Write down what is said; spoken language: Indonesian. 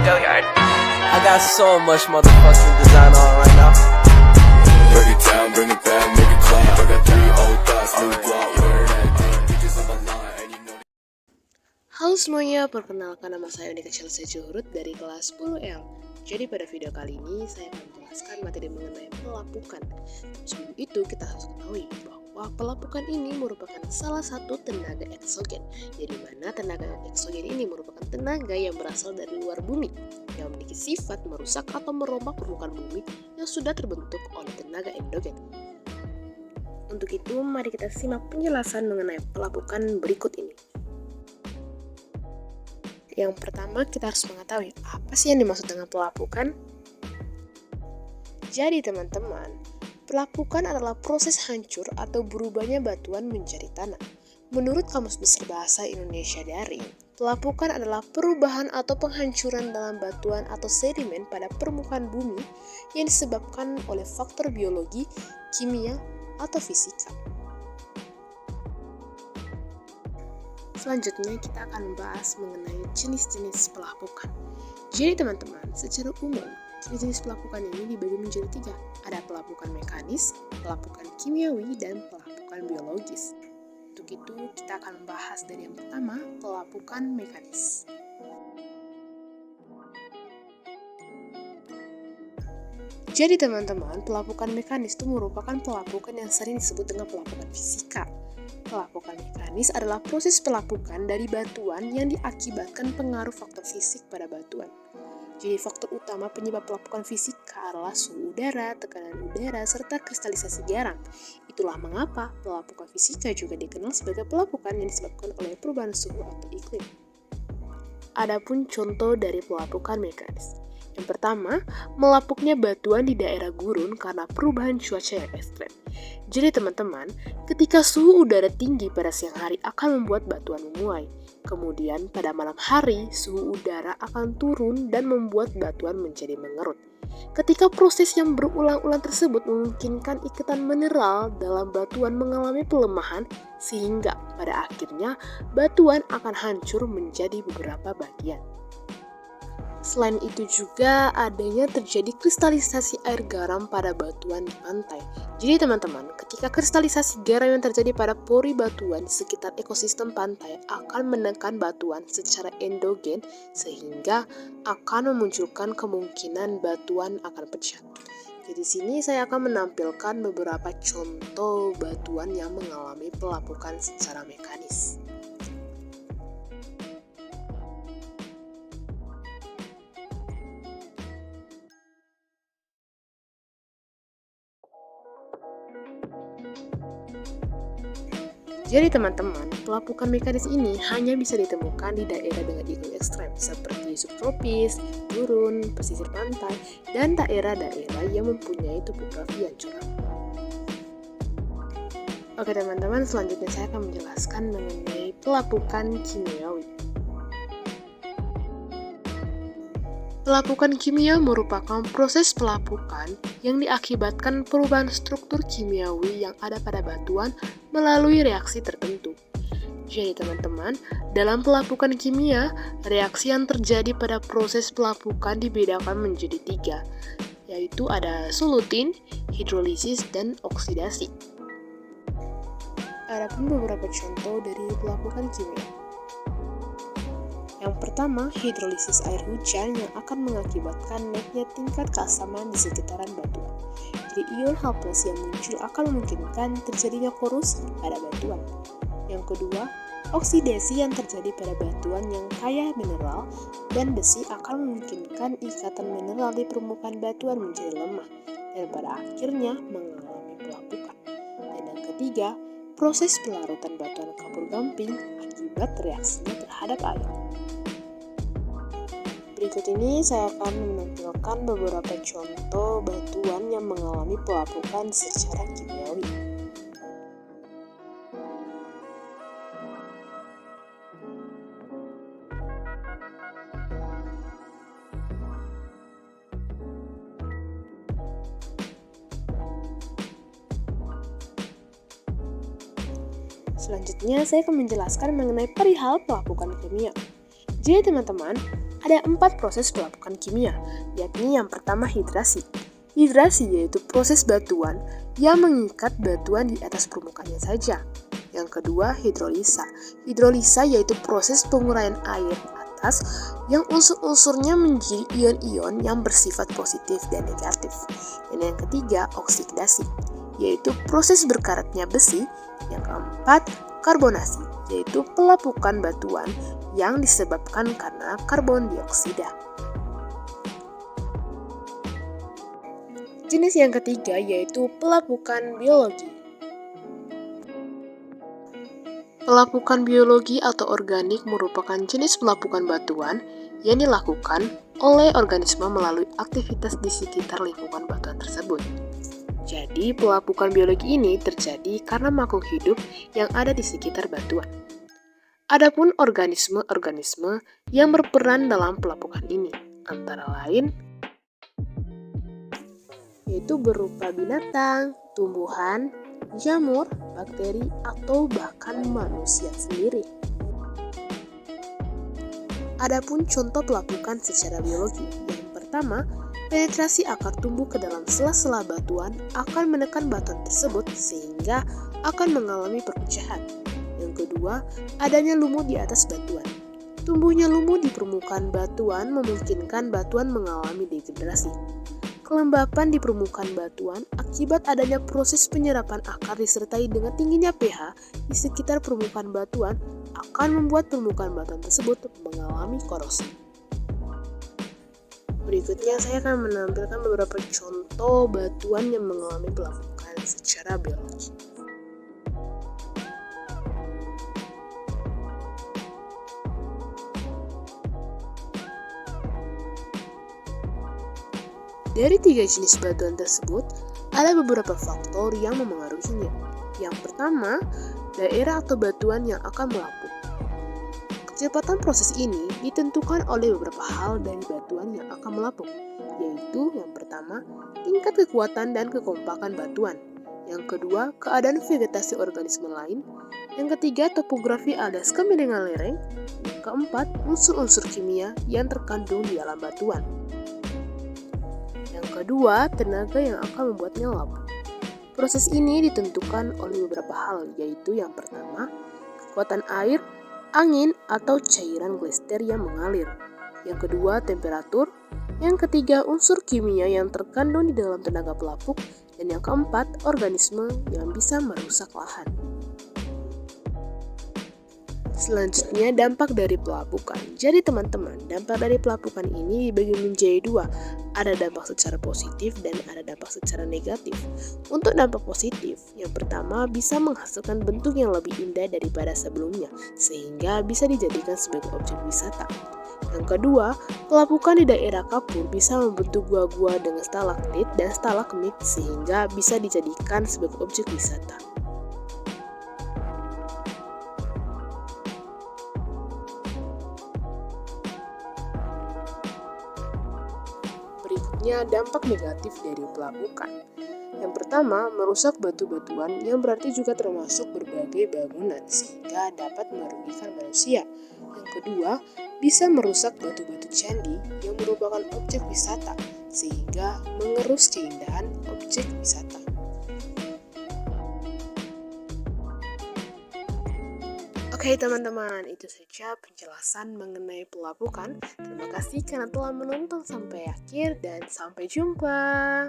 I got so much motherfucking design on right now. Break it down, bring it back, make it clap. I got 3 old thoughts, new guap, wear that thing. Bitches on my line, and you know. Halo semuanya, perkenalkan nama saya Unika Chelsea Juhurut dari kelas 10L. Jadi pada video kali ini saya akan menjelaskan materi mengenai pelapukan. Sebelum itu kita harus ketahui bahwa pelapukan ini merupakan salah satu tenaga eksogen, di mana tenaga eksogen ini merupakan tenaga yang berasal dari luar bumi, yang memiliki sifat merusak atau merombak permukaan bumi yang sudah terbentuk oleh tenaga endogen. Untuk itu, mari kita simak penjelasan mengenai pelapukan berikut ini. Yang pertama, kita harus mengetahui apa sih yang dimaksud dengan pelapukan. Jadi teman-teman, pelapukan adalah proses hancur atau berubahnya batuan menjadi tanah. Menurut Kamus Besar Bahasa Indonesia Daring, pelapukan adalah perubahan atau penghancuran dalam batuan atau sedimen pada permukaan bumi yang disebabkan oleh faktor biologi, kimia, atau fisika. Selanjutnya kita akan membahas mengenai jenis-jenis pelapukan. Jadi teman-teman, secara umum jenis-jenis pelapukan ini dibagi menjadi 3. Ada pelapukan mekanis, pelapukan kimiawi, dan pelapukan biologis. Untuk itu kita akan membahas dari yang pertama, pelapukan mekanis. Jadi teman-teman, pelapukan mekanis itu merupakan pelapukan yang sering disebut dengan pelapukan fisika. Pelapukan mekanis adalah proses pelapukan dari batuan yang diakibatkan pengaruh faktor fisik pada batuan. Jadi faktor utama penyebab pelapukan fisika adalah suhu udara, tekanan udara, serta kristalisasi garam. Itulah mengapa pelapukan fisika juga dikenal sebagai pelapukan yang disebabkan oleh perubahan suhu atau iklim. Adapun contoh dari pelapukan mekanis. Yang pertama, melapuknya batuan di daerah gurun karena perubahan cuaca yang ekstrem. Jadi teman-teman, ketika suhu udara tinggi pada siang hari akan membuat batuan memuai. Kemudian pada malam hari, suhu udara akan turun dan membuat batuan menjadi mengerut. Ketika proses yang berulang-ulang tersebut memungkinkan ikatan mineral dalam batuan mengalami pelemahan, sehingga pada akhirnya batuan akan hancur menjadi beberapa bagian. Selain itu juga adanya terjadi kristalisasi air garam pada batuan di pantai. Jadi teman-teman, ketika kristalisasi garam yang terjadi pada pori batuan di sekitar ekosistem pantai akan menekan batuan secara endogen sehingga akan memunculkan kemungkinan batuan akan pecah. Jadi sini saya akan menampilkan beberapa contoh batuan yang mengalami pelapukan secara mekanis. Jadi teman-teman, pelapukan mekanis ini hanya bisa ditemukan di daerah dengan iklim ekstrem seperti subtropis, gurun, pesisir pantai, dan daerah-daerah yang mempunyai topografi yang curam. Oke teman-teman, selanjutnya saya akan menjelaskan mengenai pelapukan kimiawi. Pelapukan kimia merupakan proses pelapukan yang diakibatkan perubahan struktur kimiawi yang ada pada batuan melalui reaksi tertentu. Jadi teman-teman, dalam pelapukan kimia, reaksi yang terjadi pada proses pelapukan dibedakan menjadi 3, yaitu ada solutin, hidrolisis, dan oksidasi. Ada pun beberapa contoh dari pelapukan kimia. Yang pertama, hidrolisis air hujan yang akan mengakibatkan naiknya tingkat keasaman di sekitaran batuan. Jadi ion H+ yang muncul akan memungkinkan terjadinya korosi pada batuan. Yang kedua, oksidasi yang terjadi pada batuan yang kaya mineral dan besi akan memungkinkan ikatan mineral di permukaan batuan menjadi lemah dan pada akhirnya mengalami pelapukan. Dan yang ketiga, proses pelarutan batuan kapur gamping akibat reaksinya terhadap air. Berikut ini saya akan menampilkan beberapa contoh batuan yang mengalami pelapukan secara kimiawi. Selanjutnya saya akan menjelaskan mengenai perihal pelapukan kimia. Jadi teman-teman, Ada 4 proses pelapukan kimia, yakni yang pertama hidrasi. Hidrasi yaitu proses batuan yang mengikat batuan di atas permukaannya saja. Yang kedua, hidrolisa. Hidrolisa yaitu proses penguraian air di atas yang unsur-unsurnya menjadi ion-ion yang bersifat positif dan negatif. Dan yang ketiga, oksidasi, yaitu proses berkaratnya besi. Yang keempat, karbonasi, yaitu pelapukan batuan yang disebabkan karena karbon dioksida. Jenis yang ketiga yaitu pelapukan biologi. Pelapukan biologi atau organik merupakan jenis pelapukan batuan yang dilakukan oleh organisme melalui aktivitas di sekitar lingkungan batuan tersebut. Jadi, pelapukan biologi ini terjadi karena makhluk hidup yang ada di sekitar batuan. Adapun organisme-organisme yang berperan dalam pelapukan ini, antara lain yaitu berupa binatang, tumbuhan, jamur, bakteri, atau bahkan manusia sendiri. Adapun contoh pelapukan secara biologi, yang pertama, penetrasi akar tumbuh ke dalam sela-sela batuan akan menekan batuan tersebut sehingga akan mengalami perpecahan. Yang kedua, adanya lumut di atas batuan. Tumbuhnya lumut di permukaan batuan memungkinkan batuan mengalami dehidrasi. Kelembapan di permukaan batuan akibat adanya proses penyerapan akar disertai dengan tingginya pH di sekitar permukaan batuan akan membuat permukaan batuan tersebut mengalami korosi. Berikutnya saya akan menampilkan beberapa contoh batuan yang mengalami pelapukan secara biologi. Dari 3 jenis batuan tersebut, ada beberapa faktor yang memengaruhinya. Yang pertama, daerah atau batuan yang akan melapuk. Kecepatan proses ini ditentukan oleh beberapa hal dari batuan yang akan melapuk, yaitu yang pertama, tingkat kekuatan dan kekompakan batuan. Yang kedua, keadaan vegetasi organisme lain. Yang ketiga, topografi alias kemiringan lereng. Yang keempat, unsur-unsur kimia yang terkandung di dalam batuan. Yang kedua, tenaga yang akan membuatnya lapuk. Proses ini ditentukan oleh beberapa hal, yaitu yang pertama, kekuatan air, angin, atau cairan glester yang mengalir. Yang kedua, temperatur. Yang ketiga, unsur kimia yang terkandung di dalam tenaga pelapuk. Dan yang keempat, organisme yang bisa merusak lahan. Selanjutnya, dampak dari pelapukan. Jadi teman-teman, dampak dari pelapukan ini dibagi menjadi 2. Ada dampak secara positif dan ada dampak secara negatif. Untuk dampak positif, yang pertama bisa menghasilkan bentuk yang lebih indah daripada sebelumnya, sehingga bisa dijadikan sebagai objek wisata. Yang kedua, pelapukan di daerah kapur bisa membentuk gua-gua dengan stalagtit dan stalagmit sehingga bisa dijadikan sebagai objek wisata. Berikutnya, dampak negatif dari pelapukan. Yang pertama, merusak batu-batuan yang berarti juga termasuk berbagai bangunan sehingga dapat merugikan manusia. Yang kedua, bisa merusak batu-batu candi yang merupakan objek wisata sehingga mengerus keindahan objek wisata. Oke teman-teman, itu saja penjelasan mengenai pelapukan. Terima kasih karena telah menonton sampai akhir dan sampai jumpa.